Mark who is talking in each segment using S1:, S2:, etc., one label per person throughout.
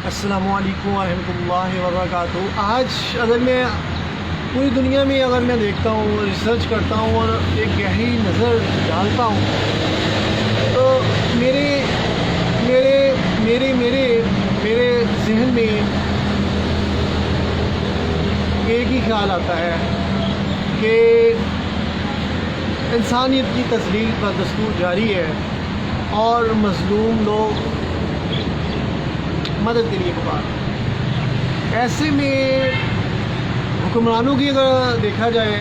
S1: السلام علیکم ورحمۃ اللہ وبرکاتہ۔ آج اگر میں پوری دنیا میں دیکھتا ہوں، ریسرچ کرتا ہوں اور ایک گہری نظر ڈالتا ہوں تو میرے میرے میرے میرے میرے ذہن میں ایک ہی خیال آتا ہے کہ انسانیت کی تذلیل کا دستور جاری ہے اور مظلوم لوگ مدد کے لیے پکار۔ ایسے میں حکمرانوں کی اگر دیکھا جائے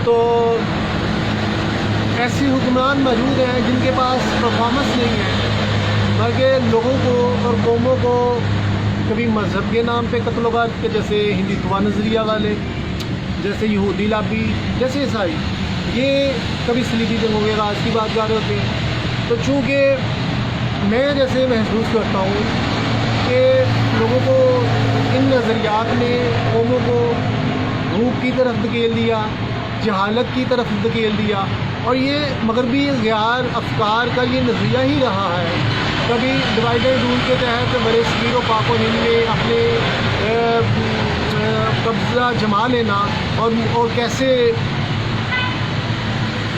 S1: تو ایسی حکمران موجود ہیں جن کے پاس پرفارمنس نہیں ہے، بلکہ لوگوں کو اور قوموں کو کبھی مذہب کے نام پہ قتل و غارت کے، جیسے ہندوتوا نظریہ والے، جیسے یہودی لابی، جیسے عیسائی، یہ کبھی صلیبی جنگوں کے آغاز کی بات کر رہے ہوتے ہیں۔ تو چونکہ میں جیسے محسوس کرتا ہوں کہ لوگوں کو ان نظریات نے قوموں کو بھوک کی طرف دھکیل دیا، جہالت کی طرف دھکیل دیا، اور یہ مغربی غیار افکار کا یہ نظریہ ہی رہا ہے۔ کبھی ڈیوائڈ رول کے تحت برے صغیر و پاک و ہند میں اپنے قبضہ جما لینا اور کیسے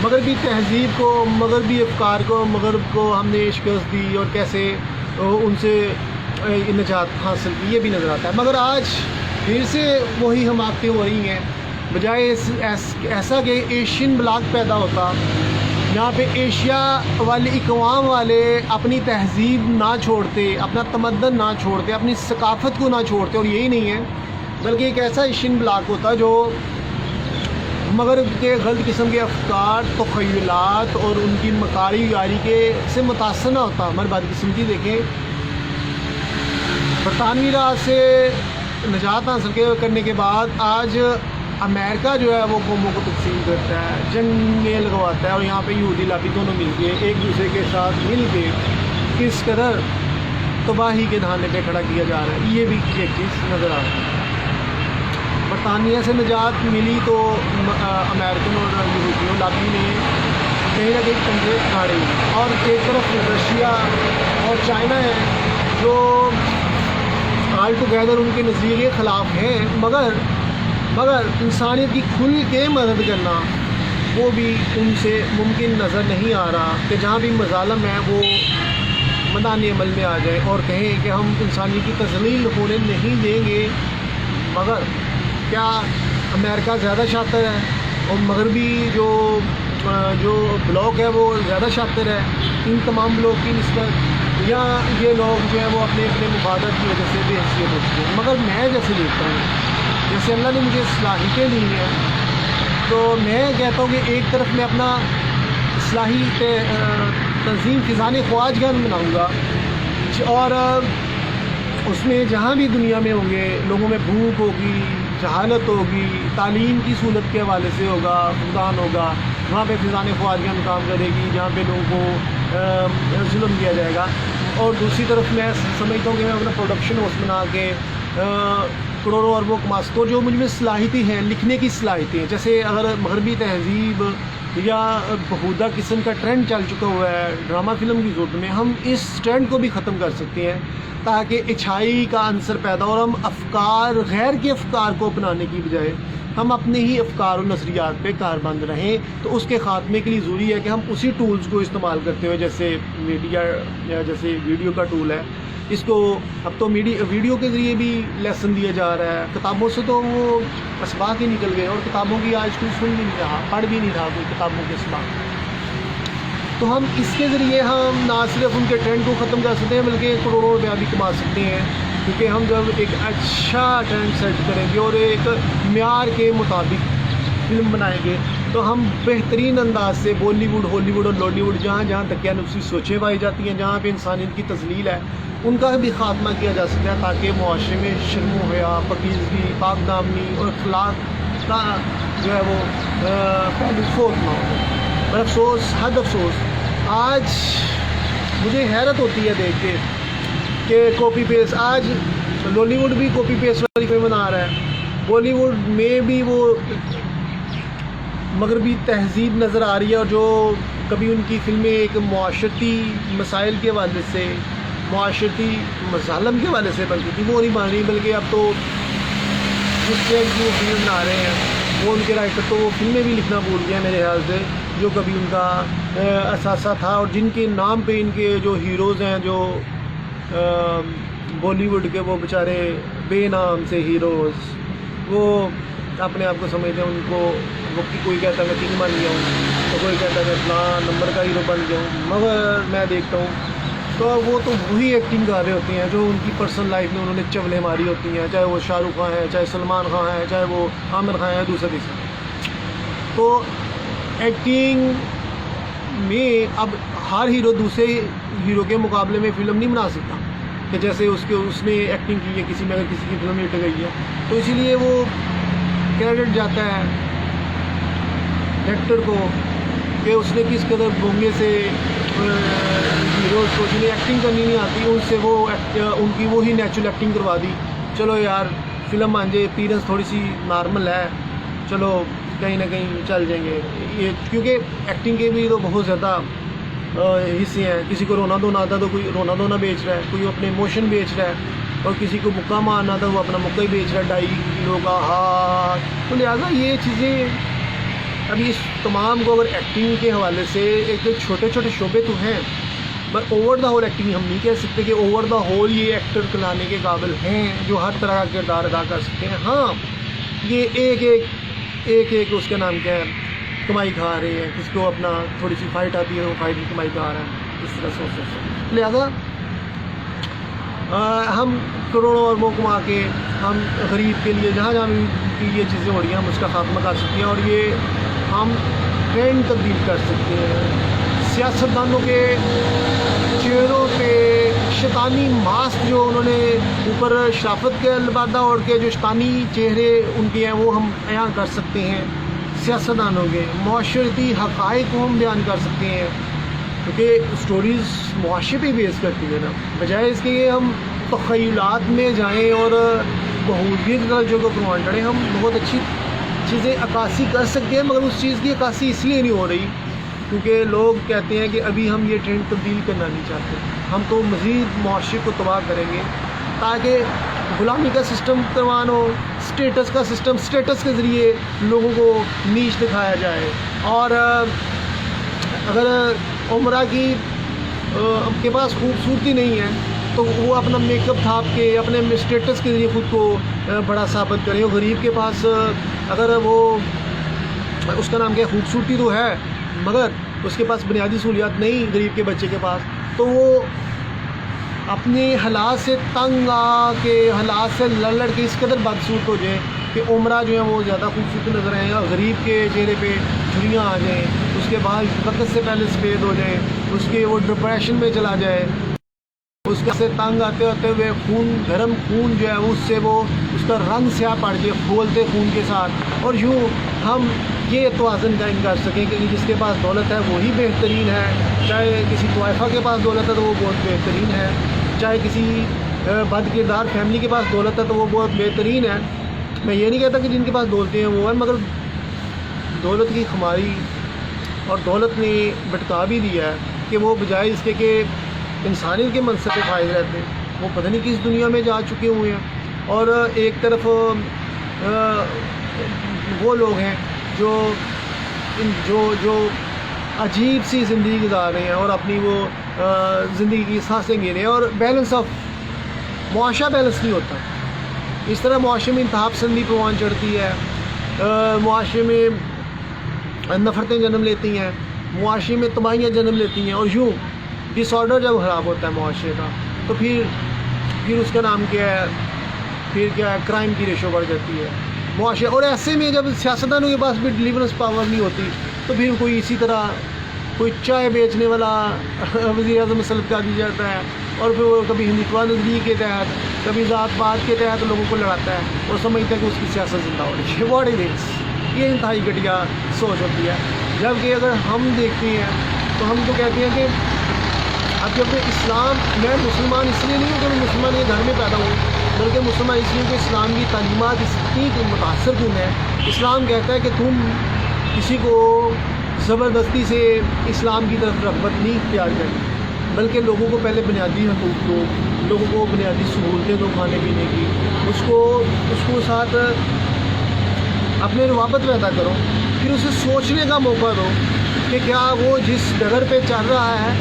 S1: مغربی تہذیب کو، مغربی افکار کو، مغرب کو ہم نے شکست دی اور کیسے ان سے نجات حاصل کی، یہ بھی نظر آتا ہے۔ مگر آج پھر سے وہی حماقتیں ہو رہی ہیں، بجائے ایسا کہ ایشین بلاک پیدا ہوتا جہاں پہ ایشیا والے اقوام والے اپنی تہذیب نہ چھوڑتے، اپنا تمدن نہ چھوڑتے، اپنی ثقافت کو نہ چھوڑتے، اور یہی نہیں ہے بلکہ ایک ایسا ایشین بلاک ہوتا جو مغرب کے غلط قسم کے افکار، تخیلات اور ان کی مکاری گاری کے سے متاثر نہ ہوتا۔ ہماری بدقسمتی دیکھیں، برطانوی راج سے نجات حاصل کرنے کے بعد آج امریکہ جو ہے وہ قوموں کو تقسیم کرتا ہے، جنگیں لگواتا ہے، اور یہاں پہ یہودی لابی دونوں مل کے ایک دوسرے کے ساتھ مل کے کس قدر تباہی کے دھانے پہ کھڑا کیا جا رہا ہے، یہ بھی ایک چیز نظر آ رہی ہے۔ برطانیہ سے نجات ملی تو امریکن اور یہودیوں لابی نے کہیں نہ کہیں کنڈے کھاڑے، اور ایک طرف رشیا اور چائنا ہے جو آل ٹوگیدر ان کے نظریے کے خلاف ہیں، مگر انسانیت کی کھل کے مدد کرنا وہ بھی ان سے ممکن نظر نہیں آ رہا کہ جہاں بھی مظالم ہے وہ میدان عمل میں آ جائے اور کہیں کہ ہم انسانیت کی تذلیل ہونے نہیں دیں گے۔ مگر کیا امریکہ زیادہ شاطر ہے اور مغربی جو بلاک ہے وہ زیادہ شاطر ہے ان تمام بلاک کی نسبت، یا یہ لوگ جو ہیں وہ اپنے مفادات کی وجہ سے بے حیثیت ہوتی ہیں؟ مگر میں جیسے دیکھتا ہوں، جیسے اللہ نے مجھے صلاحیتیں دی ہیں، تو میں کہتا ہوں کہ ایک طرف میں اپنا اصلاحی تنظیم فضان خواجگان بناؤں گا، اور اس میں جہاں بھی دنیا میں ہوں گے لوگوں میں بھوک ہوگی، جہالت ہوگی، تعلیم کی سہولت کے حوالے سے ہوگا، فقدان ہوگا، وہاں پہ فضان خواجگان کام کرے گی جہاں پہ لوگوں کو ظلم کیا جائے گا۔ اور دوسری طرف میں سمجھتا ہوں کہ میں اپنا پروڈکشن ہاؤس بنا کے کروڑوں اربوں کما سکتا ہوں۔ جو مجھ میں صلاحیتیں ہیں، لکھنے کی صلاحیتیں ہیں، جیسے اگر مغربی تہذیب یا بہودہ قسم کا ٹرینڈ چل چکا ہوا ہے ڈرامہ فلم کی صورت میں، ہم اس ٹرینڈ کو بھی ختم کر سکتے ہیں تاکہ اچھائی کا عنصر پیدا ہو، اور ہم غیر کے افکار کو اپنانے کی بجائے ہم اپنے ہی افکار و نظریات پہ کاربند رہیں۔ تو اس کے خاتمے کے لیے ضروری ہے کہ ہم اسی ٹولز کو استعمال کرتے ہوئے، جیسے میڈیا یا جیسے ویڈیو کا ٹول ہے، اس کو اب تو ویڈیو کے ذریعے بھی لیسن دیا جا رہا ہے۔ کتابوں سے تو وہ اسباق ہی نکل گئے، اور کتابوں کی آج کوئی سن بھی نہیں رہا، پڑھ بھی نہیں رہا کوئی کتابوں کے اسباق۔ تو ہم اس کے ذریعے ہم نہ صرف ان کے ٹرینڈ کو ختم کر سکتے ہیں بلکہ کروڑوں روپیہ بھی کما سکتے ہیں، کیونکہ ہم جب ایک اچھا ٹرینڈ سیٹ کریں گے اور ایک معیار کے مطابق فلم بنائیں گے تو ہم بہترین انداز سے بالی ووڈ، ہالی ووڈ اور لالی ووڈ، جہاں جہاں دقیانوسی سوچیں پائی جاتی ہیں، جہاں پہ انسانیت کی تذلیل ہے، ان کا بھی خاتمہ کیا جا سکتا ہے، تاکہ معاشرے میں شرم و حیا، پاکیزگی، پاک دامنی اور اخلاق کا جو ہے وہ پہلو فوت نہ ہو۔ پر افسوس، حد افسوس، آج مجھے حیرت ہوتی ہے دیکھ کے کہ کاپی پیسٹ، آج لالی ووڈ بھی کاپی پیسٹ والی فلم بنا رہا ہے، بالی ووڈ میں بھی وہ مغربی تہذیب نظر آ رہی ہے، اور جو کبھی ان کی فلمیں ایک معاشرتی مسائل کے حوالے سے، معاشرتی مظالم کے حوالے سے بنتی تھی وہ نہیں بن رہی، بلکہ اب تو جس ٹائم کی وہ فلم بنا رہے ہیں وہ ان کے رائٹر تو وہ فلمیں بھی لکھنا بھول گئے ہیں میرے خیال سے، جو کبھی ان کا اثاثہ تھا، اور جن کے نام پہ ان کے جو ہیروز ہیں، جو بالی ووڈ کے وہ بیچارے بے نام سے ہیروز، وہ اپنے آپ کو سمجھتے ہیں، ان کو وہ کوئی کہتا ہے میں کنگ بن گیا ہوں، تو کوئی کہتا ہے میں فلاں نمبر کا ہیرو بن گیا ہوں، مگر میں دیکھتا ہوں تو وہ تو وہی ایکٹنگ کر رہے ہوتے ہیں جو ان کی پرسنل لائف میں انہوں نے چولیں ماری ہوتی ہیں، چاہے وہ شاہ رخ خان ہے، چاہے سلمان خان ہے، چاہے وہ عامر خان ہے، دوسرا تیسرا۔ تو ایکٹنگ میں اب ہر ہیرو دوسرے ہیرو کے مقابلے میں فلم نہیں بنا سکتا، کہ جیسے اس نے ایکٹنگ کی ہے کسی میں، اگر کسی کی فلم ہٹ گئی ہے تو اسی لیے وہ کریڈٹ جاتا ہے ایکٹر کو کہ اس نے کس قدر بونگے سے ہیروز کو جنہیں ایکٹنگ کرنی نہیں آتی ان سے وہ ان کی وہی نیچرل ایکٹنگ کروا دی، چلو یار فلم مان جائے، اپیرنس تھوڑی سی نارمل ہے، چلو کہیں نہ کہیں چل جائیں گے یہ، کیونکہ ایکٹنگ کے بھی تو بہت زیادہ حصے ہیں، کسی کو رونا دھونا آتا تو کوئی رونا دھونا بیچ رہا ہے، کوئی اپنے ایموشن بیچ رہا ہے، اور کسی کو مکہ مارنا تھا وہ اپنا مکہ ہی بیچ رہا ہے 2.5 کلو کا ہاتھ۔ تو لہٰذا یہ چیزیں ابھی اس تمام کو اگر ایکٹنگ کے حوالے سے ایک چھوٹے چھوٹے شعبے تو ہیں، but over the whole acting ہم نہیں کہہ سکتے کہ اوور دا ہول یہ ایکٹر کلانے کے قابل ہیں جو ہر طرح کا کردار ادا کر سکتے ہیں۔ ہاں یہ ایک اس کا نام کیا ہے کمائی کھا رہے ہیں، کس کو اپنا تھوڑی سی فائٹ آتی ہے وہ فائٹ کی کمائی کھا رہا ہے، اس طرح سے لہٰذا ہم کروڑوں اربوں کما کے ہم غریب کے لیے جہاں بھی یہ چیزیں ہو رہی ہیں ہم اس کا خاتمہ کر سکتے ہیں، اور یہ ہم ٹرینڈ تبدیل کر سکتے ہیں۔ سیاستدانوں کے چہروں پہ شیطانی ماسک جو انہوں نے اوپر شرافت کے لبادہ اوڑھ کے جو شیطانی چہرے ان کے ہیں وہ ہم عیاں کر سکتے ہیں، سیاستدانوں کے معاشرتی حقائق کو ہم بیان کر سکتے ہیں، کیونکہ اسٹوریز معاشرے پہ بیس کرتی ہے نا، بجائے اس کے یہ ہم تخیلات میں جائیں اور بہودگی کے درجوں کو پروان چڑھیں۔ ہم بہت اچھی چیزیں عکاسی کر سکتے ہیں، مگر اس چیز کی عکاسی اس لیے نہیں ہو رہی کیونکہ لوگ کہتے ہیں کہ ابھی ہم یہ ٹرینڈ تبدیل کرنا نہیں چاہتے، ہم تو مزید معاشرے کو تباہ کریں گے تاکہ غلامی کا سسٹم کروان ہو، اسٹیٹس کا سسٹم، اسٹیٹس کے ذریعے لوگوں کو نیچ دکھایا جائے، اور اگر عمرہ کی کے پاس خوبصورتی نہیں ہے تو وہ اپنا میک اپ تھاپ کے اپنے اسٹیٹس کے ذریعے خود کو بڑا ثابت کرے، اور غریب کے پاس اگر وہ اس کا نام کیا خوبصورتی تو ہے مگر اس کے پاس بنیادی سہولیات نہیں غریب کے بچے کے پاس، تو وہ اپنے حالات سے تنگ آ کے حالات سے لڑ کے اس قدر بدسورت ہو جائے کہ عمرہ جو ہے وہ زیادہ خوبصورت نظر آئیں اور غریب کے چہرے پہ جھریاں آ جائیں، اس کے بعد وقت سے پہلے سفید ہو جائیں، اس کے وہ ڈپریشن میں چلا جائے، اس کے سے تنگ آتے ہوئے خون گرم خون جو ہے اس سے وہ اس کا رنگ سیاہ پڑ جائے کھولتے خون کے ساتھ، اور یوں ہم یہ توازن قائم کر سکیں کہ جس کے پاس دولت ہے وہی بہترین ہے، چاہے کسی طائفہ کے پاس دولت ہے تو وہ بہت بہترین ہے، چاہے کسی بد کردار فیملی کے پاس دولت ہے تو وہ بہت بہترین ہے۔ میں یہ نہیں کہتا کہ جن کے پاس دولتیں ہیں وہ ہیں، مگر دولت کی خماری اور دولت نے بھٹکا بھی دیا ہے کہ وہ بجائے اس کے کہ انسانیت کے منصب پہ فائز رہتے ہیں وہ پتہ نہیں کس دنیا میں جا چکے ہوئے ہیں، اور ایک طرف وہ لوگ ہیں جو عجیب سی زندگی گزار رہے ہیں اور اپنی وہ زندگی کی سانسیں گے رہے ہیں، اور بیلنس آف معاشرہ بیلنس نہیں ہوتا، اس طرح معاشرے میں انتہا پسندی پروان چڑھتی ہے، معاشرے میں نفرتیں جنم لیتی ہیں، معاشرے میں تباہیاں جنم لیتی ہیں، اور یوں ڈس آرڈر جب خراب ہوتا ہے معاشرے کا تو پھر اس کا نام کیا ہے، پھر کیا ہے، کرائم کی ریشو بڑھ جاتی ہے معاشرے، اور ایسے میں جب سیاستدانوں کے پاس بھی ڈیلیورنس پاور نہیں ہوتی تو پھر کوئی اسی طرح کوئی چائے بیچنے والا وزیر اعظم مسلط کر دیا جاتا ہے، اور پھر وہ کبھی ہندوتوا نظریے کے تحت کبھی ذات پات کے تحت لوگوں کو لڑاتا ہے اور سمجھتا ہے کہ اس کی سیاست زندہ ہو رہی ہے، واٹ از دس، یہ انتہائی گھٹیا سوچ ہوتی ہے۔ جبکہ اگر ہم دیکھتے ہیں تو ہم تو کہتے ہیں کہ اب جب اسلام، میں مسلمان اس لیے نہیں ہوں کہ میں مسلمان کے گھر میں پیدا ہوں، بلکہ مسلمان اس لیے کہ اسلام کی تعلیمات اتنی متاثر کن ہے۔ اسلام کہتا ہے کہ تم کسی کو زبردستی سے اسلام کی طرف رغبت نہیں اختیار کرنی، بلکہ لوگوں کو پہلے بنیادی حقوق دو، لوگوں کو بنیادی سہولتیں دو کھانے پینے کی، اس کو ساتھ اپنے روابط پیدا کرو، پھر اسے سوچنے کا موقع دو کہ کیا وہ جس ڈگر پہ چل رہا ہے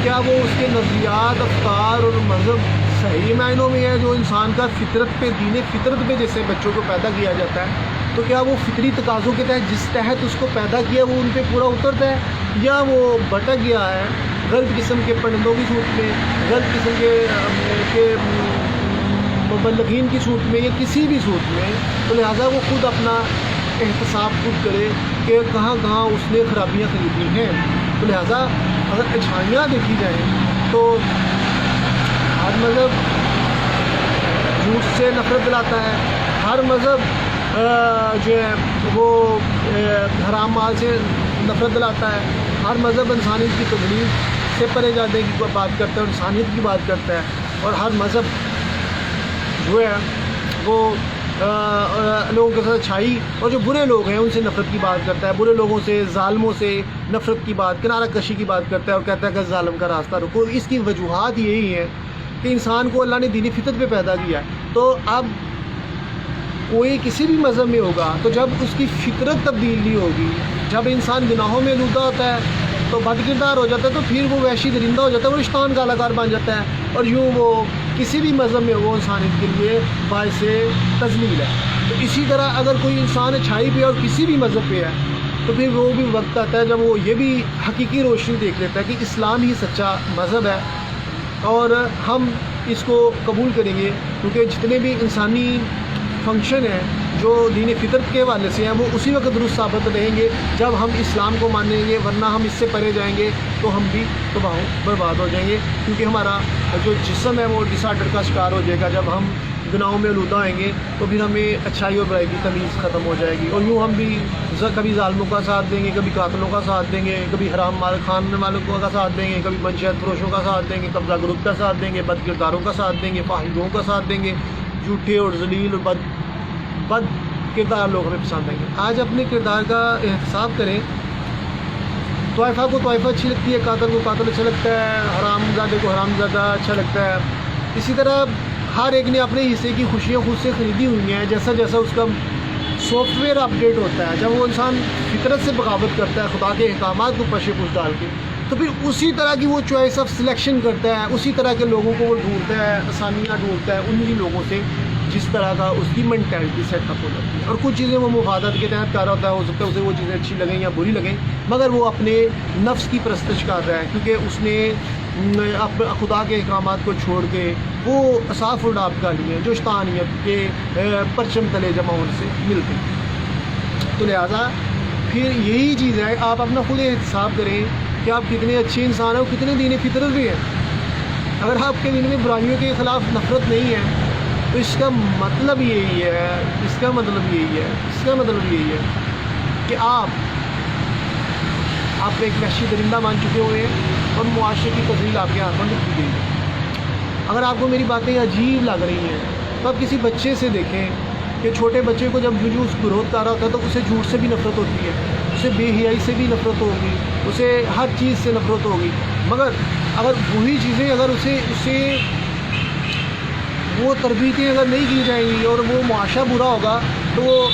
S1: کیا وہ اس کے نظریات، افکار اور مذہب صحیح معنوں میں ہے جو انسان کا فطرت پہ، دین فطرت پہ جیسے بچوں کو پیدا کیا جاتا ہے، تو کیا وہ فطری تقاضوں کے تحت جس تحت اس کو پیدا کیا وہ ان پہ پورا اترتا ہے، یا وہ بھٹک گیا ہے غلط قسم کے پرندوں کی صورت میں، غلط قسم کے مبلغین کی صورت میں، یا کسی بھی صورت میں. تو لہٰذا وہ خود اپنا احتساب خود کرے کہ کہاں کہاں اس نے خرابیاں خریدی ہیں. تو لہٰذا اگر اچھائیاں دیکھی جائیں تو ہر مذہب جھوٹ سے نفرت دلاتا ہے، ہر مذہب جو ہے وہ حرام مال سے نفرت دلاتا ہے، ہر مذہب انسانیت کی تبلیغ سے پرے جانے کی بات کرتا ہے اور انسانیت کی بات کرتا ہے، اور ہر مذہب جو ہے وہ لوگوں کے ساتھ اچھائی اور جو برے لوگ ہیں ان سے نفرت کی بات کرتا ہے، برے لوگوں سے، ظالموں سے نفرت کی بات، کنارہ کشی کی بات کرتا ہے اور کہتا ہے کہ ظالم کا راستہ رکو. اس کی وجوہات یہی ہیں کہ انسان کو اللہ نے دینی فطرت پہ پیدا کیا ہے. تو اب کوئی کسی بھی مذہب میں ہوگا تو جب اس کی فطرت تبدیل نہیں ہوگی، جب انسان گناہوں میں آلودہ ہوتا ہے تو بد کردار ہو جاتا ہے، تو پھر وہ وحشی درندہ ہو جاتا ہے، وہ شیطان کا کلاکار بن جاتا ہے، اور یوں وہ کسی بھی مذہب میں وہ انسانیت کے لیے باعث تذلیل ہے. تو اسی طرح اگر کوئی انسان اچھائی پہ اور کسی بھی مذہب پہ ہے تو پھر وہ بھی وقت آتا ہے جب وہ یہ بھی حقیقی روشنی دیکھ لیتا ہے کہ اسلام ہی سچا مذہب ہے اور ہم اس کو قبول کریں گے، کیونکہ جتنے بھی انسانی فنکشن ہیں جو دین فطرت کے حوالے سے ہیں وہ اسی وقت درست ثابت رہیں گے جب ہم اسلام کو مانیں گے، ورنہ ہم اس سے پرے جائیں گے تو ہم بھی تباہ برباد ہو جائیں گے، کیونکہ ہمارا جو جسم ہے وہ ڈس آرڈر کا شکار ہو جائے گا. جب ہم گناہوں میں آلودہ ہوئیں گے تو پھر ہمیں اچھائی اور برائی کی تمیز ختم ہو جائے گی، اور یوں ہم بھی کبھی ظالموں کا ساتھ دیں گے، کبھی قاتلوں کا ساتھ دیں گے، کبھی حرام مال کھانے والوں کا ساتھ دیں گے، کبھی منشیات فروشوں کا ساتھ دیں گے، قبضہ گروپ کا ساتھ دیں گے، بد کرداروں کا ساتھ دیں گے، فاحشوں کا ساتھ دیں گے، جھوٹے اور ذلیل اور بد کردار لوگ ہمیں پسند آئیں گے. آج اپنے کردار کا احتساب کریں. طائفہ کو طائفہ اچھی لگتی ہے، قاتل کو قاتل اچھا لگتا ہے، حرام زادے کو حرام زادہ اچھا لگتا ہے. اسی طرح ہر ایک نے اپنے حصے کی خوشیاں خود سے خریدی ہوئی ہیں. جیسا جیسا اس کا سافٹ ویئر اپڈیٹ ہوتا ہے، جب وہ انسان فطرت سے بغاوت کرتا ہے خدا کے احکامات کو پشے پوش ڈال کے، تو پھر اسی طرح کی وہ چوائس آف سلیکشن کرتا ہے، اسی طرح کے لوگوں کو وہ ڈھونڈتا ہے، آسانیاں ڈھونڈتا ہے انہی لوگوں سے جس طرح کا اس کی مینٹیلٹی سیٹ اپ ہو جاتی ہے. اور کچھ چیزیں وہ مفادات کے تحت کر رہا ہوتا ہے، ہو سکتا ہے اسے وہ چیزیں اچھی لگیں یا بری لگیں، مگر وہ اپنے نفس کی پرستش کر رہا ہے، کیونکہ اس نے خدا کے احکامات کو چھوڑ کے وہ صاف اڑاپ کا لیے جو شیطانیت کے پرچم تلے جمع ہونے سے ملتے ہیں. تو لہٰذا پھر یہی چیز ہے، آپ اپنا خود احتساب کریں کہ آپ کتنے اچھے انسان ہیں اور کتنے دین فطرت بھی ہیں. اگر آپ کے دل میں برائیوں کے خلاف نفرت نہیں ہے تو اس کا مطلب یہی ہے کہ آپ ایک وحشی درندہ مان چکے ہوئے ہیں اور معاشرے کی تزلیل آپ کے ہاتھوں میں کی گئی ہے. اگر آپ کو میری باتیں عجیب لگ رہی ہیں تو آپ کسی بچے سے دیکھیں کہ چھوٹے بچے کو جب جوجو گروتھ کر رہا ہوتا ہے تو اسے جھوٹ سے بھی نفرت ہوتی ہے، اسے بے حیائی سے بھی نفرت ہوگی، اسے ہر چیز سے نفرت ہوگی. مگر اگر وہی چیزیں اگر اسے وہ تربیتیں اگر نہیں کی جائیں گی اور وہ معاشرہ برا ہوگا تو وہ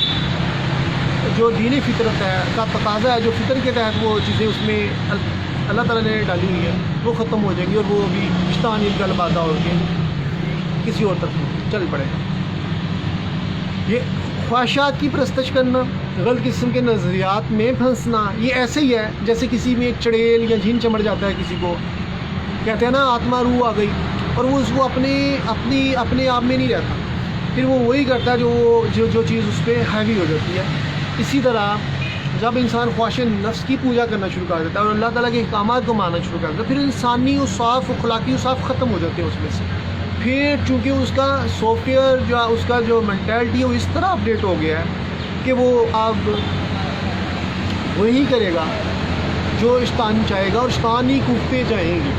S1: جو دینی فطرت ہے کا تقاضا ہے، جو فطر کے تحت وہ چیزیں اس میں اللہ تعالیٰ نے ڈالی ہوئی ہیں وہ ختم ہو جائیں گی، اور وہ بھی شیطانی غلبہ ہو کے کسی اور طرف چل پڑے گا. یہ خواہشات کی پرستش کرنا، غلط قسم کے نظریات میں پھنسنا، یہ ایسے ہی ہے جیسے کسی میں ایک چڑیل یا جھین چمڑ جاتا ہے، کسی کو کہتے ہیں نا آتما روح آ گئی، اور وہ اس کو اپنے آپ میں نہیں رہتا، پھر وہ وہی کرتا ہے جو چیز اس پہ ہیوی ہو جاتی ہے. اسی طرح جب انسان خواہش نفس کی پوجا کرنا شروع کر دیتا ہے اور اللہ تعالیٰ کے احکامات کو ماننا شروع کر دیتا ہے، پھر انسانی صاف اخلاقی صاف ختم ہو جاتے ہیں اس میں سے. پھر چونکہ اس کا سافٹ ویئر اس کا جو مینٹیلٹی ہے وہ اس طرح اپڈیٹ ہو گیا ہے کہ وہ اب وہی کرے گا جو شیطان چاہے گا، اور شیطانی کوفتیں چاہیں گی،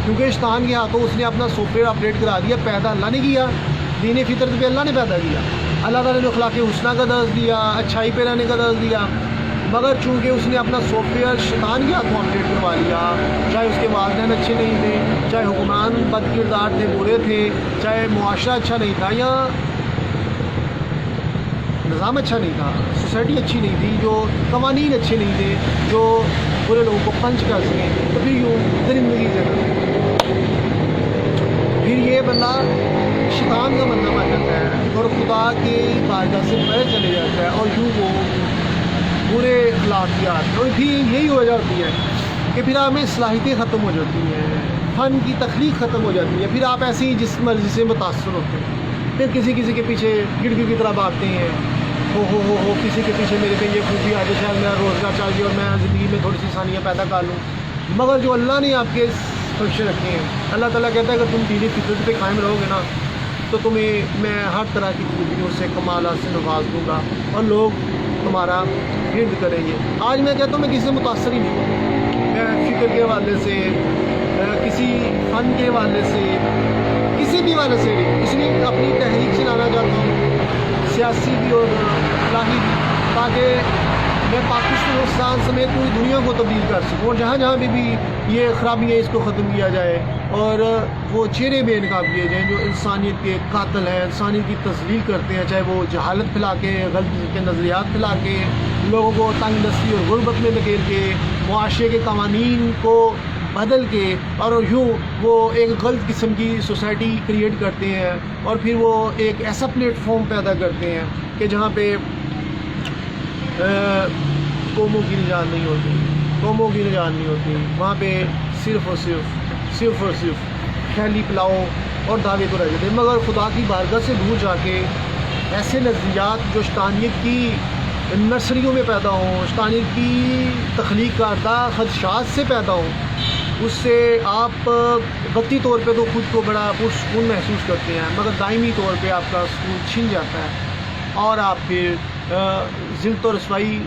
S1: کیونکہ شیطان کے ہاتھوں اس نے اپنا سافٹ ویئر اپڈیٹ کرا دیا. پیدا اللہ نے کیا، دین فطرت پہ اللہ نے پیدا کیا، اللہ تعالیٰ نے اخلاق حسنہ کا درس دیا، اچھائی پہ رہنے کا درس دیا، مگر چونکہ اس نے اپنا سافٹ ویئر شیطان کے ہاتھوں اپڈیٹ کروا لیا، چاہے اس کے والدین اچھے نہیں تھے، چاہے حکمران بد کردار تھے، برے تھے، چاہے معاشرہ اچھا نہیں تھا یا نظام اچھا نہیں تھا، سوسائٹی اچھی نہیں تھی، جو قوانین اچھے نہیں تھے جو برے لوگوں کو پنچ کر سکیں، تو پھر یوں درندگی سے پھر یہ بندہ شیطان کا بندہ بن جاتا ہے اور خدا کی بارگاہ سے پہلے چلے جاتا ہے، اور یوں وہ برے اخلاقیات اور پھر یہی ہو جاتی ہے کہ پھر آپ میں صلاحیتیں ختم ہو جاتی ہیں، فن کی تخلیق ختم ہو جاتی ہے، پھر آپ ایسے ہی جس مرضی سے متاثر ہوتے ہیں، پھر کسی کے پیچھے گڑ کی طرح بھاگتے ہیں، ہو کسی کے پیچھے میرے پہ یہ خوبی آ جائے، شاید میرا روزگار چل جائے اور میں زندگی میں تھوڑی سی آسانیاں پیدا کر لوں۔ مگر جو اللہ نے آپ کے فنکشن رکھے ہیں، اللہ تعالیٰ کہتا ہے اگر تم دینی فطرت پہ قائم رہو گے نا تو تمہیں میں ہر طرح کی خوبیوں سے کمالات سے نواز دوں گا اور لوگ تمہارا گرد کریں گے۔ آج میں کہتا ہوں میں کسی سے متاثر ہی نہیں ہوں، میں فکر کے حوالے سے، کسی فن کے حوالے سے، کسی بھی حوالے سے نہیں، اس لیے اپنی تحریک چلانا چاہتا ہوں، سیاسی بھی اور اخلاقی بھی، تاکہ میں پاکستان سمیت پوری دنیا کو تبدیل کر سکوں، اور جہاں جہاں بھی یہ خرابیاں اس کو ختم کیا جائے اور وہ چہرے بے نقاب کیے جائیں جو انسانیت کے قاتل ہیں، انسانیت کی تذلیل کرتے ہیں، چاہے وہ جہالت پھیلا کے، غلط کے نظریات پھیلا کے، لوگوں کو تنگ دستی اور غربت میں دھکیل کے، معاشرے کے قوانین کو بدل کے، اور یوں وہ ایک غلط قسم کی سوسائٹی کریٹ کرتے ہیں، اور پھر وہ ایک ایسا پلیٹ فارم پیدا کرتے ہیں کہ جہاں پہ قوموں کی نجات نہیں ہوتی، وہاں پہ صرف اور صرف خیالی پلاؤ اور دعوے کو رہ جاتے ہیں، مگر خدا کی بارگاہ سے دور جا کے ایسے نظریات جو شیطانیت کی نرسریوں میں پیدا ہوں، شیطانیت کی تخلیق کردہ خدشات سے پیدا ہوں، اس سے آپ وقتی طور پہ تو خود کو بڑا پرسکون محسوس کرتے ہیں، مگر دائمی طور پہ آپ کا سکون چھن جاتا ہے اور آپ پھر ذلت و رسوائی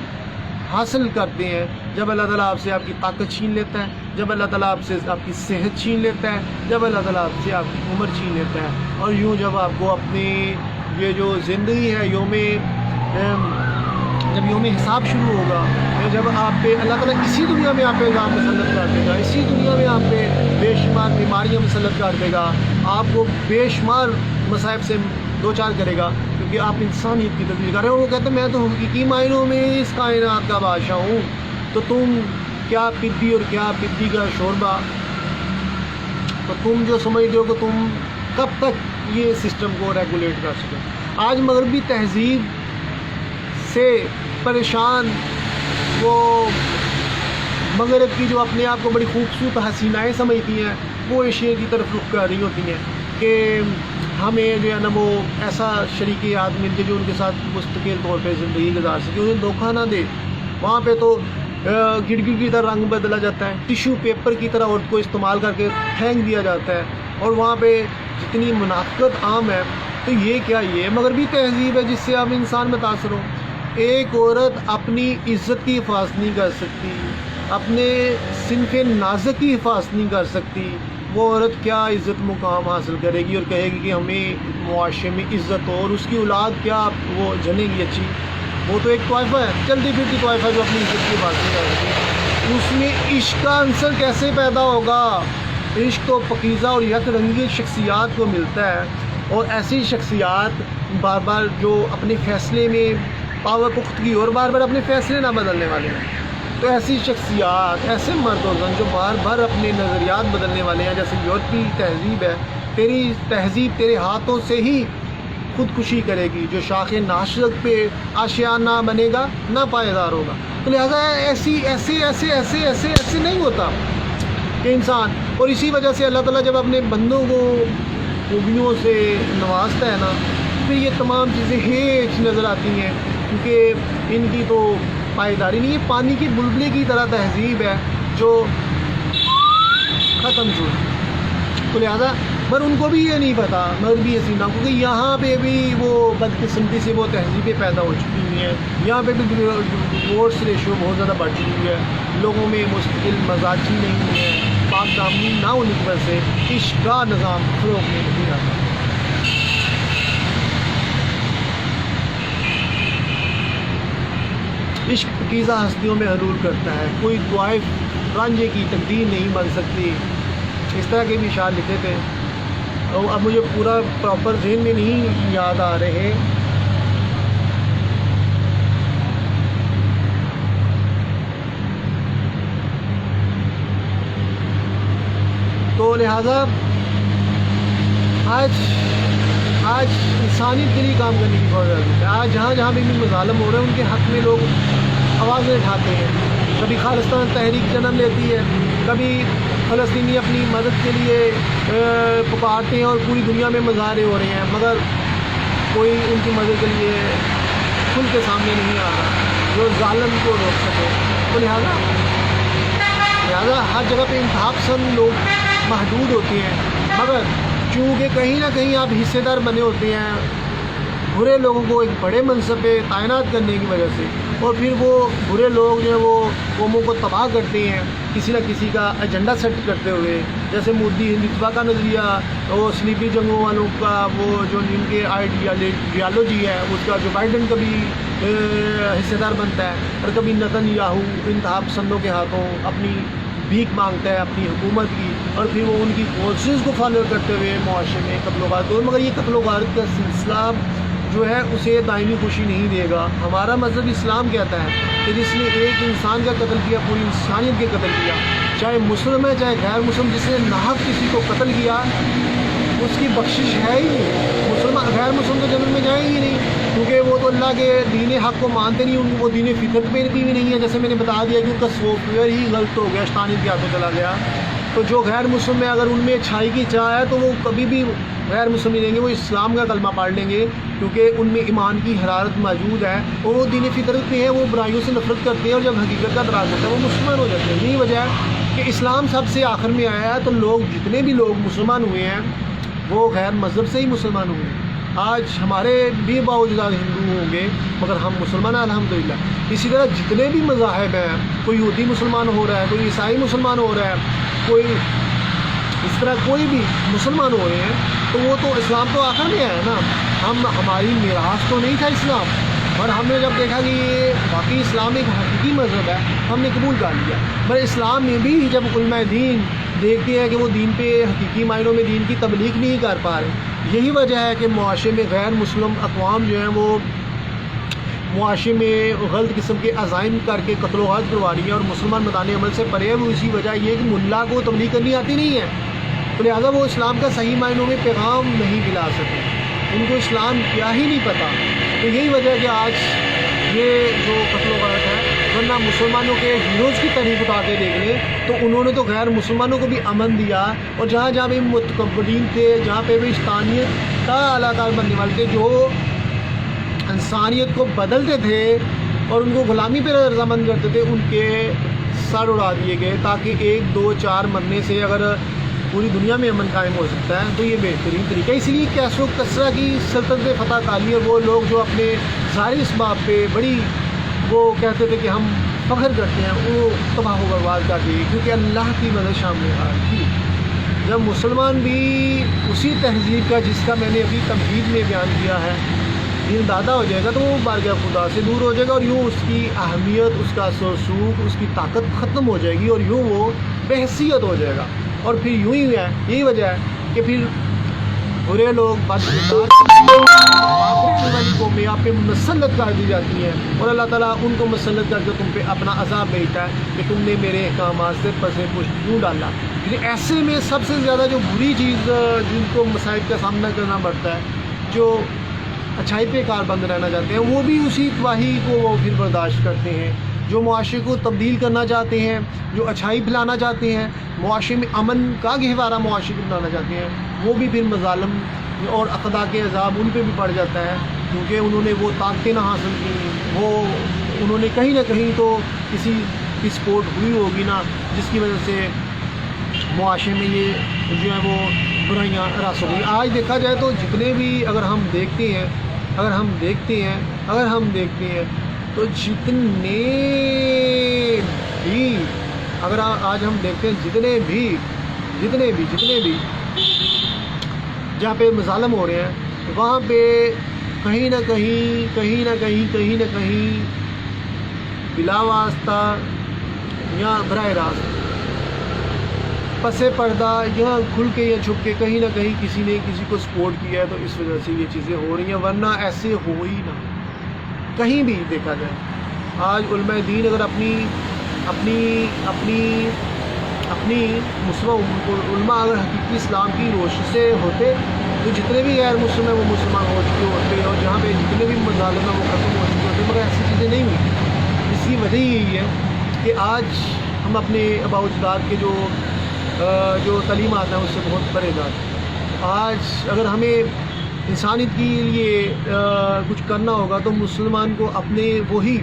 S1: حاصل کرتے ہیں جب اللہ تعالیٰ آپ سے آپ کی طاقت چھین لیتا ہے، جب اللہ تعالیٰ آپ سے آپ کی صحت چھین لیتا ہے، جب اللہ تعالیٰ آپ سے آپ کی عمر چھین لیتا ہے، اور یوں جب آپ کو اپنی یہ جو زندگی ہے جب یوم حساب شروع ہوگا، جب آپ پہ اللہ تعالیٰ اسی دنیا میں آپ پہ عذاب مسلط کر دے گا، اسی دنیا میں آپ پہ بے شمار بیماریاں مسلط کر دے گا، آپ کو بے شمار مصائب سے دوچار کرے گا، کیونکہ آپ انسانیت کی تبدیل کر رہے ہیں۔ وہ کہتے ہیں میں تو حقیقی معنوں میں اس کائنات کا بادشاہ ہوں، تو تم کیا پدی اور کیا پدی کا شوربہ، تو تم جو سمجھتے ہو کہ تم کب تک یہ سسٹم کو ریگولیٹ کر سکو۔ آج مغربی تہذیب سے پریشان وہ مغرب کی جو اپنے آپ کو بڑی خوبصورت حسینائیں سمجھتی ہیں، وہ ایشیا کی طرف رخ کر رہی ہوتی ہیں کہ ہمیں جو ہے نا وہ ایسا شریک یاد مل کے جو ان کے ساتھ مستقل طور پہ زندگی گزار سکے، انہیں دھوکہ نہ دے۔ وہاں پہ تو گڑ کی طرح رنگ بدلا جاتا ہے، ٹیشو پیپر کی طرح عورت کو استعمال کر کے پھینک دیا جاتا ہے، اور وہاں پہ جتنی منافقت عام ہے، تو یہ کیا یہ مغربی تہذیب ہے جس سے آپ انسان متاثر ہو؟ ایک عورت اپنی عزت کی حفاظت نہیں کر سکتی، اپنے صنف نازک کی حفاظت نہیں کر سکتی، وہ عورت کیا عزت مقام حاصل کرے گی اور کہے گی کہ ہمیں معاشرے میں عزت ہو، اور اس کی اولاد کیا وہ جنے گی اچھی؟ وہ تو ایک طائفہ ہے، چلتی پھرتی طائفہ جو اپنی عزت کی حفاظت نہیں کر سکتی۔ اس میں عشق کا عنصر کیسے پیدا ہوگا؟ عشق تو پاکیزہ اور یک رنگی شخصیات کو ملتا ہے، اور ایسی شخصیات بار بار جو اپنے فیصلے میں پاور پختگی اور بار بار اپنے فیصلے نہ بدلنے والے ہیں، تو ایسی شخصیات، ایسے مرد و زن جو بار بار اپنے نظریات بدلنے والے ہیں، جیسے یورپی تہذیب ہے، تیری تہذیب تیرے ہاتھوں سے ہی خودکشی کرے گی، جو شاخ ناشرک پہ آشیانہ بنے گا نہ پائیدار ہوگا۔ تو لہٰذا ایسے نہیں ہوتا کہ انسان، اور اسی وجہ سے اللہ تعالیٰ جب اپنے بندوں کو خوبیوں سے نوازتا ہے نا، پھر یہ تمام چیزیں ہیچ نظر آتی ہیں، کیونکہ ان کی تو پائیداری نہیں ہے، پانی کی بلبلے کی طرح تہذیب ہے جو ختم شو۔ تو لہٰذا پر ان کو بھی یہ نہیں پتا، مغربی حسینہ، کیونکہ یہاں پہ بھی وہ بدقسمتی سے وہ تہذیبیں پیدا ہو چکی ہوئی ہیں، یہاں پہ بھی ڈیورس ریشو بہت زیادہ بڑھ چکی ہوئی ہے، لوگوں میں مستقل مزاجی نہیں ہے، پاک دامنی نہ ہونے کی وجہ سے عشق کا نظام فروغ میں نہیں آتا۔ عشق پاکیزہ ہستیوں میں حلول کرتا ہے، کوئی طوائف رانجھے کی تقدیر نہیں بن سکتی، اس طرح کے بھی اشعار لکھے تھے، اور اب مجھے پورا پراپر ذہن میں نہیں یاد آ رہے۔ تو لہٰذا آج انسانیت کے لیے کام کرنے کی بہت ضرورت ہے۔ آج جہاں جہاں بھی مظالم ہو رہے ہیں ان کے حق میں لوگ آوازیں اٹھاتے ہیں، کبھی خالصتان تحریک جنم لیتی ہے، کبھی فلسطینی اپنی مدد کے لیے پکارتے ہیں اور پوری دنیا میں مظاہرے ہو رہے ہیں، مگر کوئی ان کی مدد کے لیے کھل کے سامنے نہیں آ رہا جو ظالم کو روک سکے۔ تو لہٰذا ہر جگہ پہ انتہا پسند لوگ محدود ہوتے ہیں، مگر چونکہ کہیں نہ کہیں آپ حصے دار بنے ہوتے ہیں برے لوگوں کو ایک بڑے منصب پہ تعینات کرنے کی وجہ سے، اور پھر وہ برے لوگ جو ہیں وہ قوموں کو تباہ کرتے ہیں کسی نہ کسی کا ایجنڈا سیٹ کرتے ہوئے، جیسے مودی ہندوتوا کا نظریہ، وہ سلیپی جنگوں والوں کا وہ جو ان کے آئیڈیالوجی ہے اس کا جو بائیڈن کبھی حصے دار بنتا ہے اور کبھی نتن یاہو انتہا پسندوں کے ہاتھوں اپنی بھیک مانگتا ہے اپنی حکومت کی، اور پھر وہ ان کی پالیسیز کو فالو کرتے ہوئے معاشرے میں قتل و غارت ہو۔ مگر یہ قتل و غارت کا سلسلہ جو ہے اسے دائمی خوشی نہیں دے گا۔ ہمارا مذہب اسلام کہتا ہے کہ جس نے ایک انسان کا قتل کیا پوری انسانیت کے قتل کیا، چاہے مسلم ہے چاہے غیر مسلم، جس نے ناحق کسی کو قتل کیا اس کی بخشش ہے ہی نہیں۔ مسلمان غیر مسلم تو جنت میں جائیں ہی نہیں، کیونکہ وہ تو اللہ کے دین حق کو مانتے نہیں، ان وہ دین فطرت پہ بھی نہیں ہے، جیسے میں نے بتا دیا کہ ان کا سافٹ ویئر ہی غلط ہو گیا، شیطانیت کے ہاتھوں چلا گیا۔ تو جو غیر مسلم ہے اگر ان میں اچھائی کی چاہ ہے تو وہ کبھی بھی غیر مسلم نہیں رہیں گے، وہ اسلام کا کلمہ پڑھ لیں گے، کیونکہ ان میں ایمان کی حرارت موجود ہے اور وہ دین فطرت پہ ہیں، وہ برائیوں سے نفرت کرتے ہیں، اور جب حقیقت کا ادراک ہوتا ہے وہ مسلمان ہو جاتے ہیں۔ یہی وجہ ہے کہ اسلام سب سے آخر میں آیا ہے، تو لوگ جتنے بھی لوگ مسلمان ہوئے ہیں وہ غیر مذہب سے ہی مسلمان ہوئے ہیں۔ آج ہمارے بھی باوجود ہندو ہوں گے مگر ہم مسلمان ہیں الحمدللہ۔ اسی طرح جتنے بھی مذاہب ہیں، کوئی یہودی مسلمان ہو رہا ہے، کوئی عیسائی مسلمان ہو رہا ہے، کوئی اس طرح کوئی بھی مسلمان ہو رہے ہیں، تو وہ تو اسلام تو آخر میں آیا نا۔ ہماری میراث تو نہیں تھا اسلام، اور ہم نے جب دیکھا کہ یہ واقعی اسلام ایک حقیقی مذہب ہے ہم نے قبول کر لیا۔ پر اسلام میں بھی جب علماء دین دیکھتے ہیں کہ وہ دین پہ حقیقی معنوں میں دین کی تبلیغ نہیں کر پا رہے، یہی وجہ ہے کہ معاشرے میں غیر مسلم اقوام جو ہیں وہ معاشرے میں غلط قسم کے عزائم کر کے قتل و غارت کروا رہی ہیں اور مسلمان میدان عمل سے پرے ہیں۔ وہ اسی وجہ یہ کہ ملا کو تبلیغ کرنی آتی نہیں ہے، تو لہٰذا وہ اسلام کا صحیح معنوں میں پیغام نہیں دلا سکے، ان کو اسلام کیا ہی نہیں پتہ۔ تو یہی وجہ ہے کہ آج یہ جو قتل و غارت ہے، ورنہ مسلمانوں کے ہیروز کی تاریخ اٹھا کے دیکھ لیں تو انہوں نے تو غیر مسلمانوں کو بھی امن دیا، اور جہاں جہاں بھی متکبرین تھے، جہاں پہ بھی شیطانیت کا اعلیٰ کار بننے والے تھے، جو انسانیت کو بدلتے تھے اور ان کو غلامی پہ رضامند کرتے تھے، ان کے سر اڑا دیے گئے، تاکہ 1 2 4 مرنے سے اگر پوری دنیا میں امن قائم ہو سکتا ہے تو یہ بہترین طریقہ ہے۔ اسی لیے کیس و کسرا کی سلطنت فتح کالی، اور وہ لوگ جو اپنے ظاہری اسباب پہ بڑی وہ کہتے تھے کہ ہم فخر کرتے ہیں، وہ تباہ و برباد کر دیے، کیونکہ اللہ کی مدد شامل حال تھی۔ جب مسلمان بھی اسی تہذیب کا جس کا میں نے ابھی تمہید میں بیان کیا ہے دین دادا ہو جائے گا، تو وہ بارگاہ خدا سے دور ہو جائے گا، اور یوں اس کی اہمیت، اس کا سرسوخ، اس کی طاقت ختم ہو جائے گی، اور یوں وہ بحیثیت ہو جائے گا۔ اور پھر یوں ہی ہے، یہی وجہ ہے کہ پھر برے لوگ والی قومیں آپ پہ مسلط کر دی جاتی ہیں، اور اللہ تعالیٰ ان کو مسلط کر کے تم پہ اپنا عذاب بھیجتا ہے کہ تم نے میرے احکامات سے پسے پش کیوں ڈالا۔ لیکن ایسے میں سب سے زیادہ جو بری چیز جن کو مصائب کا سامنا کرنا پڑتا ہے، جو اچھائی پہ کاربند رہنا چاہتے ہیں، وہ بھی اسی تباہی کو وہ پھر برداشت کرتے ہیں۔ جو معاشرے کو تبدیل کرنا چاہتے ہیں، جو اچھائی پھیلانا چاہتے ہیں، معاشرے میں امن کا گہوارہ معاشرے کو بنانا چاہتے ہیں، وہ بھی پھر مظالم اور اقدا کے عذاب ان پہ بھی پڑ جاتا ہے، کیونکہ انہوں نے وہ طاقتیں نہ حاصل کی، وہ انہوں نے کہیں نہ کہیں تو کسی کی سپورٹ ہوئی ہوگی نا، جس کی وجہ سے معاشرے میں یہ جو ہے وہ برائیاں رس ہو گئی۔ آج دیکھا جائے تو جتنے بھی اگر ہم دیکھتے ہیں تو جتنے بھی اگر آج ہم دیکھتے ہیں جتنے بھی جہاں پہ مظالم ہو رہے ہیں، وہاں پہ کہیں نہ کہیں بلا واسطہ یا براہ راست پس پردہ یا کھل کے یا چھپ کے کہیں نہ کہیں کسی نے کسی کو سپورٹ کیا ہے، تو اس وجہ سے یہ چیزیں ہو رہی ہیں، ورنہ ایسے ہو ہی نہ کہیں بھی دیکھا جائے۔ آج علماء دین اگر اپنی مسلم علماء اگر حقیقی اسلام کی روشنی سے ہوتے تو جتنے بھی غیر مسلم ہیں وہ مسلمان ہو چکے ہوتے، اور جہاں پہ جتنے بھی مظالم ہیں وہ ختم ہو چکے ہوتے، مگر ایسی چیزیں نہیں ہوئی۔ اس کی وجہ یہی ہے کہ آج ہم اپنے آباء و اجداد کے جو تعلیمات ہیں اس سے بہت پرہیز ہیں۔ آج اگر ہمیں انسانیت کے لیے کچھ کرنا ہوگا تو مسلمان کو اپنے وہی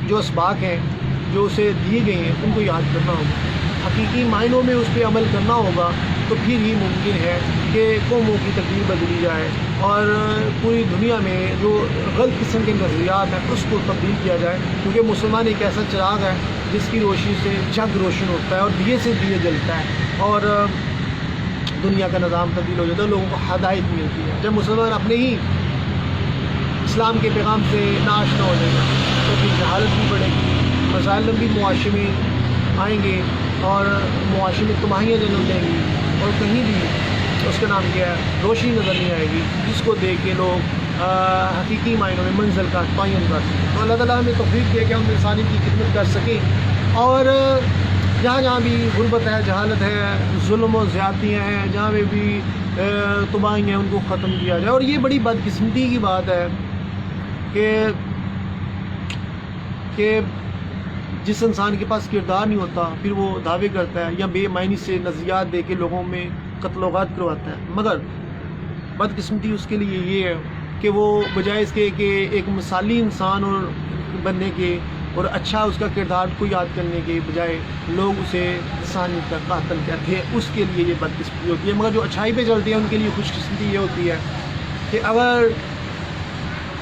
S1: جو اسباق ہیں جو اسے دیے گئے ہیں ان کو یاد کرنا ہوگا، حقیقی معنوں میں اس پہ عمل کرنا ہوگا، تو پھر ہی ممکن ہے کہ قوموں کی تقدیر بدلی جائے اور پوری دنیا میں جو غلط قسم کے نظریات ہیں اس کو تبدیل کیا جائے، کیونکہ مسلمان ایک ایسا چراغ ہے جس کی روشنی سے جگ روشن ہوتا ہے اور دیے سے دیے جلتا ہے اور دنیا کا نظام تبدیل ہو جاتا ہے، لوگوں کو ہدایت ملتی ہے۔ جب مسلمان اپنے ہی اسلام کے پیغام سے ناآشنا ہو جائے گا تو پھر جہالت بھی بڑھے گی، مسائل بھی معاشرے میں آئیں گے اور معاشرے میں تباہیاں جنم لیں گی، اور کہیں بھی اس کا نام کیا ہے روشنی نظر نہیں آئے گی جس کو دیکھ کے لوگ حقیقی معنوں میں منزل کا تعین کر سکیں۔ تو اللہ تعالیٰ ہمیں توفیق دے کہ ہم انسانیت کی خدمت کر سکیں، اور جہاں جہاں بھی غربت ہے، جہالت ہے، ظلم و زیادتیاں ہیں، جہاں پہ بھی تباہیاں ہیں ان کو ختم کیا جائے۔ اور یہ بڑی بدقسمتی کی بات ہے کہ جس انسان کے پاس کردار نہیں ہوتا پھر وہ دعوے کرتا ہے یا بے معنی سے نظریات دے کے لوگوں میں قتل و غارت کرواتا ہے، مگر بدقسمتی اس کے لیے یہ ہے کہ وہ بجائے اس کے کہ ایک مثالی انسان اور بننے کے اور اچھا اس کا کردار کو یاد کرنے کے بجائے لوگ اسے انسانیت کا قاتل کہتے ہیں، اس کے لیے یہ بدقسمتی ہوتی ہے۔ مگر جو اچھائی پہ چلتے ہیں ان کے لیے خوش قسمتی یہ ہوتی ہے کہ اگر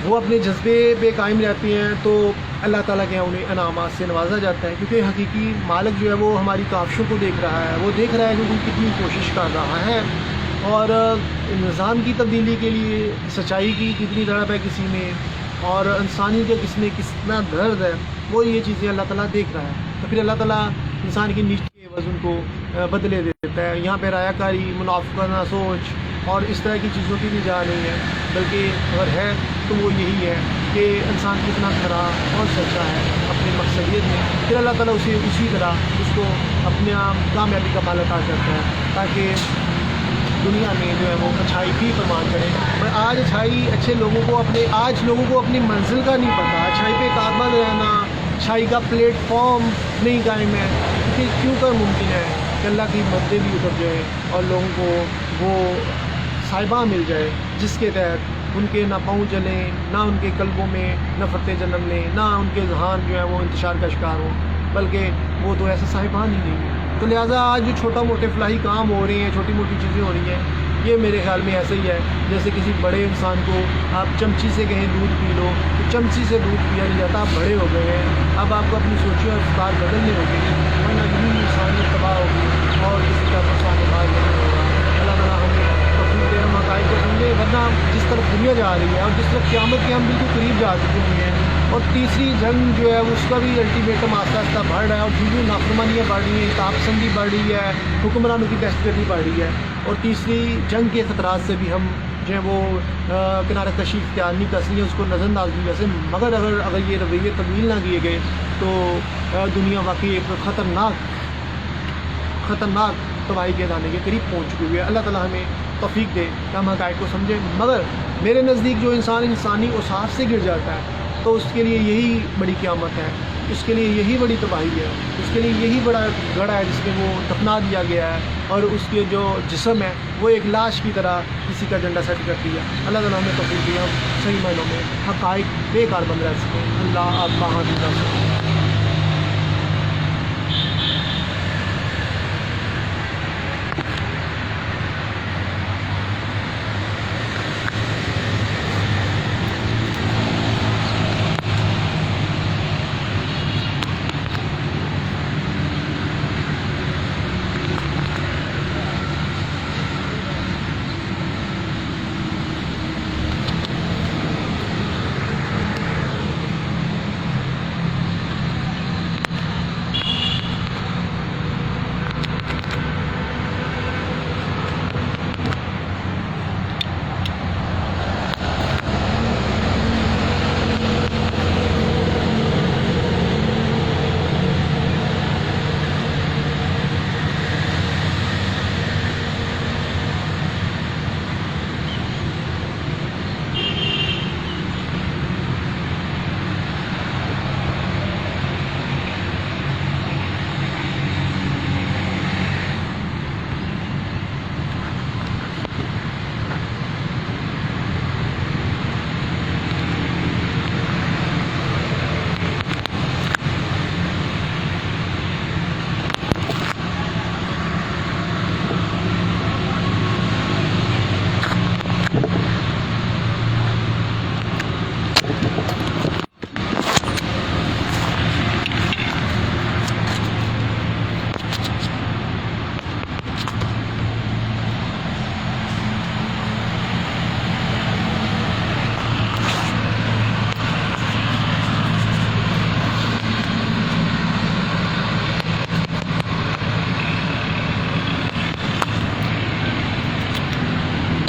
S1: وہ اپنے جذبے پہ قائم رہتی ہیں تو اللہ تعالیٰ کے انہیں انعامات سے نوازا جاتا ہے، کیونکہ حقیقی مالک جو ہے وہ ہماری کاوشوں کو دیکھ رہا ہے، وہ دیکھ رہا ہے کہ وہ کتنی کوشش کر رہا ہے، اور نظام کی تبدیلی کے لیے سچائی کی کتنی تڑپ ہے کسی میں، اور انسانیت کا کس میں کتنا درد ہے، وہ یہ چیزیں اللہ تعالیٰ دیکھ رہا ہے۔ تو پھر اللہ تعالیٰ انسان کی نیکی کے عوض ان کو بدلے دیتا ہے۔ یہاں پہ رعایا کاری، منافقانہ سوچ اور اس طرح کی چیزوں کی بھی جا نہیں ہے، بلکہ اگر ہے تو وہ یہی ہے کہ انسان کتنا کھرا اور سچا ہے اپنے مقصدیت میں، پھر اللہ تعالیٰ اسے اسی طرح اس کو اپنے کامیابی کا مال عطا کرتا ہے تاکہ دنیا میں جو ہے وہ اچھائی کی فرمان کرے۔ اور آج اچھے لوگوں کو اپنی منزل کا نہیں پتہ، اچھائی پہ کاربند رہنا، اچھائی کا پلیٹ فارم نہیں قائم ہے، پھر کیوں کر ممکن ہے کہ اللہ کی مددیں بھی اتر جائے اور لوگوں کو وہ صاحبہ مل جائے جس کے تحت ان کے نہ پاؤں جلیں، نہ ان کے قلبوں میں نفرتیں جنم لیں، نہ ان کے ذہان جو ہے وہ انتشار کا شکار ہوں، بلکہ وہ تو ایسے صاحبان ہی نہیں ہیں۔ تو لہٰذا آج جو چھوٹا موٹے فلاحی کام ہو رہے ہیں، چھوٹی موٹی چیزیں ہو رہی ہیں، یہ میرے خیال میں ایسا ہی ہے جیسے کسی بڑے انسان کو آپ چمچی سے کہیں دودھ پی لو تو چمچی سے دودھ پیا نہیں جاتا، آپ بڑے ہو گئے ہیں، اب آپ کو اپنی سوچیں اور رفتار بدلنے ہوگی، ورنہ یہی انسانیت تباہ ہوگی اور کسی کا نقصان باز نہیں ہوگا۔ اللہ تعالیٰ ہمیں توفیق دے، ہم حقائق کو سمجھے، ورنہ جس طرف دنیا جا رہی ہے اور جس طرف قیامت کے ہم بالکل قریب جا چکے ہوئے ہیں، اور تیسری جنگ جو ہے اس کا بھی الٹیمیٹم آہستہ آہستہ بڑھ رہا ہے، اور جو نافرمانیاں بڑھ رہی ہیں، اطاعت پسندی بڑھ رہی ہے، حکمرانوں کی دہشت گردی بڑھ رہی ہے، اور تیسری جنگ کے خطرات سے بھی ہم جو ہے وہ کنارہ کشی اختیار نہیں کر سکیں، اس کو نظر انداز نہیں کر سکیں، مگر اگر یہ رویے تبدیل نہ کیے گئے تو دنیا واقعی ایک خطرناک تباہی کے دانے کے قریب پہنچ چکی ہوئی ہے۔ اللہ تعالیٰ ہمیں توفیق دے کہ ہم حقائق کو سمجھیں، مگر میرے نزدیک جو انسان انسانی اوصاف سے گر جاتا ہے تو اس کے لیے یہی بڑی قیامت ہے، اس کے لیے یہی بڑی تباہی ہے، اس کے لیے یہی بڑا گڑھا ہے جس میں وہ دفنا دیا گیا ہے، اور اس کے جو جسم ہے وہ ایک لاش کی طرح کسی کا ڈنڈا سیٹ کر دیا۔ اللہ تعالیٰ ہمیں توفیق دے ہم صحیح معنوں میں حقائق بے کار بند رہ سکیں۔ اللہ آپ کا حاضر کر سکیں۔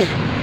S1: ہے.